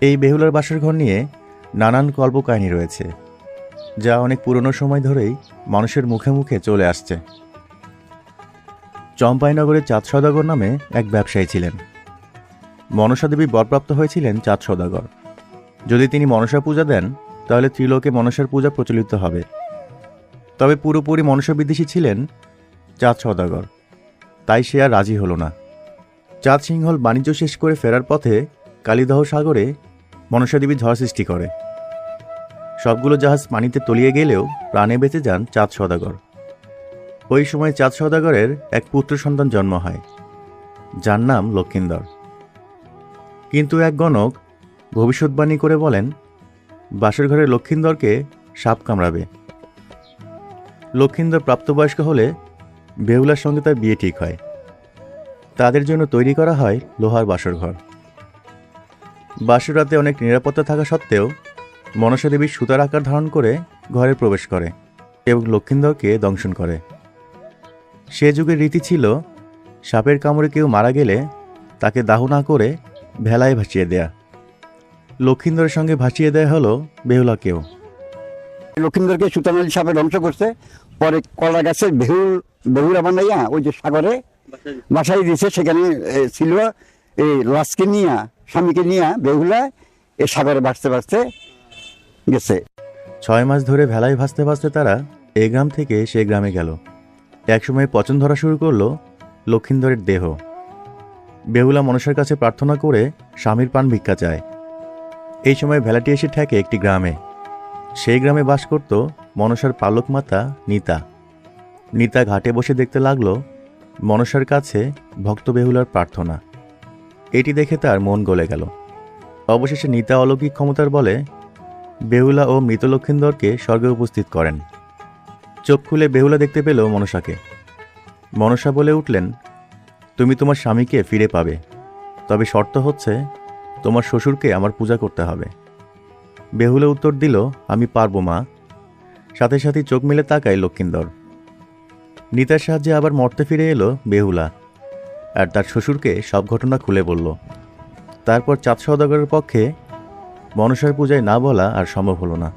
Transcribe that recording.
এই বেহুলার বাসর ঘর নিয়ে নানান কল্পকাহিনী রয়েছে, যা অনেক পুরনো সময় ধরেই মানুষের মুখে মুখে চলে আসছে। চম্পাইনগরের চাঁদ সওদাগর নামে এক ব্যবসায়ী ছিলেন। মনসা দেবী বরপ্রাপ্ত হয়েছিলেন চাঁদ সওদাগর। যদি তিনি মনসা পূজা দেন, তাহলে ত্রিলোকে মনসার পূজা প্রচলিত হবে। তবে পুরোপুরি মনসা বিদ্বেষী ছিলেন চাঁদ সওদাগর, তাই সে আর রাজি হল না। চাঁদ সিংহল বাণিজ্য শেষ করে ফেরার পথে কালিদাহ সাগরে মনসা দেবী ঝড় সৃষ্টি করে। সবগুলো জাহাজ পানিতে তলিয়ে গেলেও প্রাণে বেঁচে যান চাঁদ সওদাগর। ওই সময় চাঁদ সওদাগরের এক পুত্র সন্তান জন্ম হয়, যার নাম লক্ষিন্দর। কিন্তু এক গণক ভবিষ্যৎবাণী করে বলেন, বাসর ঘরে লক্ষিন্দরকে সাপ কামড়াবে। লক্ষিন্দর প্রাপ্তবয়স্ক হলে বেহুলার সঙ্গে তার বিয়ে ঠিক হয়। তাদের জন্য তৈরি করা হয় লোহার বাসর ঘর। বাসর রাতে অনেক নিরাপত্তা থাকা সত্ত্বেও মনসা দেবী সুতার আকার ধারণ করে ঘরে প্রবেশ করে এবং লক্ষিন্দরকে দংশন করে। সে যুগের রীতি ছিল, সাপের কামড়ে কেউ মারা গেলে তাকে দাহ না করে ভেলায় ভাসিয়ে দেয়া। লক্ষিন্দরের সঙ্গে ভাসিয়ে দেয়া হলো বেহুলাকেও। লক্ষিন্দরকে সুতানালী সাপে ধ্বংস করছে, পরে কলা গাছের বেহুলা বানাইয়া ওই যে সাগরে বাসাই দিয়েছে। সেখানে ছিল এই লাশকে নিয়ে, স্বামীকে নিয়ে বেহুলা এই সাগরে ভাসতে ভাসতে গেছে। 6 মাস ধরে ভেলায় ভাসতে ভাসতে তারা এই গ্রাম থেকে সে গ্রামে গেল। একসময় পচন ধরা শুরু করলো লক্ষিন্দরের দেহ। বেহুলা মনসার কাছে প্রার্থনা করে স্বামীর প্রাণ ভিক্ষা চায়। এই সময় ভেলাটি এসে ঠেকে একটি গ্রামে। সেই গ্রামে বাস করত মনসার পালক মাতা নিতা। নিতা ঘাটে বসে দেখতে লাগলো মনসার কাছে ভক্ত বেহুলার প্রার্থনা। এটি দেখে তার মন গলে গেল। অবশেষে নিতা অলৌকিক ক্ষমতার বলে বেহুলা ও মৃত লক্ষিন্দরকে স্বর্গে উপস্থিত করেন। চোখ খুলে বেহুলা দেখতে পেল মনসাকে। মনসা বলে উঠলেন, তুমি তোমার স্বামীকে ফিরে পাবে, তবে শর্ত হচ্ছে তোমার শ্বশুরকে আমার পূজা করতে হবে। বেহুলা উত্তর দিল, আমি পারবো মা। সাথে সাথে চোখ মেলে তাকায় লক্ষিন্দর। নিতার সাহায্যে আবার মর্তে ফিরে এলো বেহুলা আর তার শ্বশুরকে সব ঘটনা খুলে বলল। তারপর চাঁদ সওদাগরের পক্ষে মনসার পূজায় না বলা আর সম্ভব হলো না।